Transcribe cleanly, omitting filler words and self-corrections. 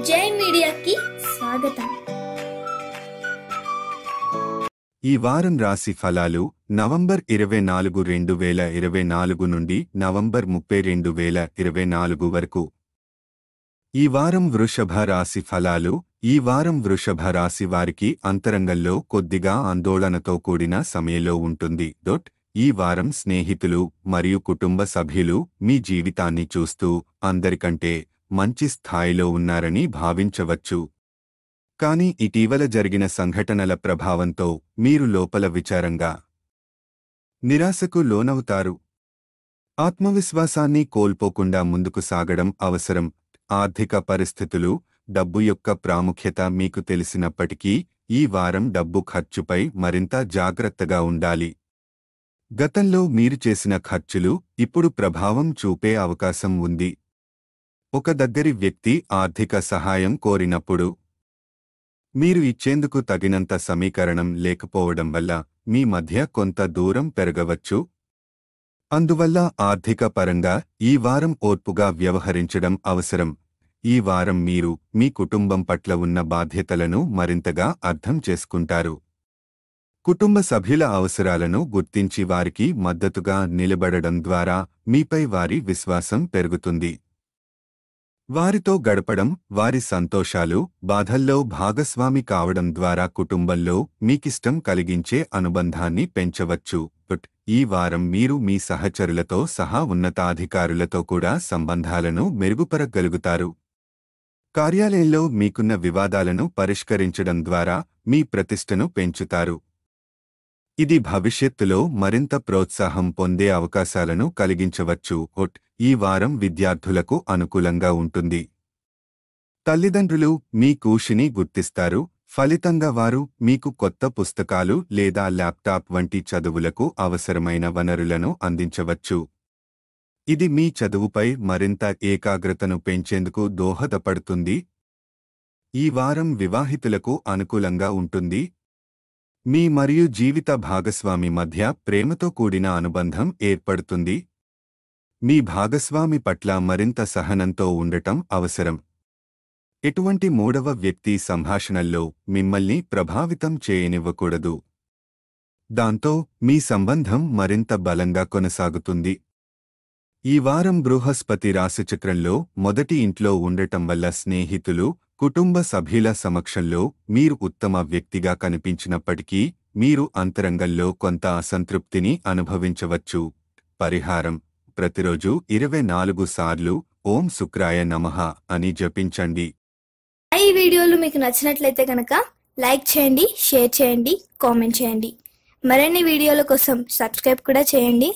జై మీడియాకి స్వాగతం. ఈ వారం రాశి ఫలాలు నవంబర్ 24, 2024 నుండి నవంబర్ 30, 2024 వరకు. ఈ వారం వృషభ రాశి ఫలాలు. ఈ వారం వృషభ రాశి వారికి అంతరంగంలో కొద్దిగా ఆందోళనతో కూడిన సమయంలో ఉంటుంది. ఈ వారం స్నేహితులు మరియు కుటుంబ సభ్యులు మీ జీవితాన్ని చూస్తూ అందరికంటే మంచి స్థాయిలో ఉన్నారని భావించవచ్చు. కానీ ఇటీవల జరిగిన సంఘటనల ప్రభావంతో మీరు లోపల విచారంగా, నిరాశకు లోనవుతారు. ఆత్మవిశ్వాసాన్ని కోల్పోకుండా ముందుకు సాగడం అవసరం. ఆర్థిక పరిస్థితులు, డబ్బు యొక్క ప్రాముఖ్యత మీకు తెలిసినప్పటికీ ఈ వారం డబ్బు ఖర్చుపై మరింత జాగ్రత్తగా ఉండాలి. గతంలో మీరు చేసిన ఖర్చులు ఇప్పుడు ప్రభావం చూపే అవకాశం ఉంది. ఒక దగ్గరి వ్యక్తి ఆర్థిక సహాయం కోరినప్పుడు మీరు ఇచ్చేందుకు తగినంత సమీకరణం లేకపోవడం వల్ల మీ మధ్య కొంత దూరం పెరగవచ్చు. అందువల్ల ఆర్థిక పరంగా ఈ వారం ఓర్పుగా వ్యవహరించడం అవసరం. ఈ వారం మీరు మీ కుటుంబం పట్ల ఉన్న బాధ్యతలను మరింతగా అర్థం చేసుకుంటారు. కుటుంబ సభ్యుల అవసరాలను గుర్తించి వారికి మద్దతుగా నిలబడడం ద్వారా మీపై వారి విశ్వాసం పెరుగుతుంది. వారితో గడపడం, వారి సంతోషాలు, బాధల్లో భాగస్వామి కావడం ద్వారా కుటుంబంలో మీకిష్టం కలిగించే అనుబంధాన్ని పెంచవచ్చు. ఈ వారం మీరు మీ సహచరులతో సహా ఉన్నతాధికారులతో కూడా సంబంధాలను మెరుగుపరగలుగుతారు. కార్యాలయంలో మీకున్న వివాదాలను పరిష్కరించడం ద్వారా మీ ప్రతిష్టను పెంచుతారు. ఇది భవిష్యత్తులో మరింత ప్రోత్సాహం పొందే అవకాశాలను కలిగించవచ్చు. ఈ వారం విద్యార్థులకు అనుకూలంగా ఉంటుంది. తల్లిదండ్రులు మీ కృషిని గుర్తిస్తారు. ఫలితంగా వారు మీకు కొత్త పుస్తకాలు లేదా ల్యాప్టాప్ వంటి చదువులకు అవసరమైన వనరులను అందించవచ్చు. ఇది మీ చదువుపై మరింత ఏకాగ్రతను పెంచేందుకు దోహదపడుతుంది. ఈ వారం వివాహితులకు అనుకూలంగా ఉంటుంది. మీ మరియు జీవిత భాగస్వామి మధ్య ప్రేమతో కూడిన అనుబంధం ఏర్పడుతుంది. మీ భాగస్వామి పట్ల మరింత సహనంతో ఉండటం అవసరం. ఎటువంటి మూడవ వ్యక్తి సంభాషణల్లో మిమ్మల్ని ప్రభావితం చేయనివ్వకూడదు. దాంతో మీ సంబంధం మరింత బలంగా కొనసాగుతుంది. ఈ వారం బృహస్పతి రాశిచక్రంలో మొదటి ఇంట్లో ఉండటం వల్ల స్నేహితులు, కుటుంబ సభ్యుల సమక్షంలో మీరు ఉత్తమ వ్యక్తిగా కనిపించినప్పటికీ మీరు అంతరంగంలో కొంత అసంతృప్తిని అనుభవించవచ్చు. పరిహారం: ప్రతిరోజు 24 సార్లు ఓం శుక్రాయ నమః అని జపించండి. ఈ వీడియోలు మీకు నచ్చినట్లయితే కనుక లైక్ చేయండి, షేర్ చేయండి, కామెంట్ చేయండి. మరిన్ని వీడియోల కోసం సబ్స్క్రైబ్ కూడా చేయండి.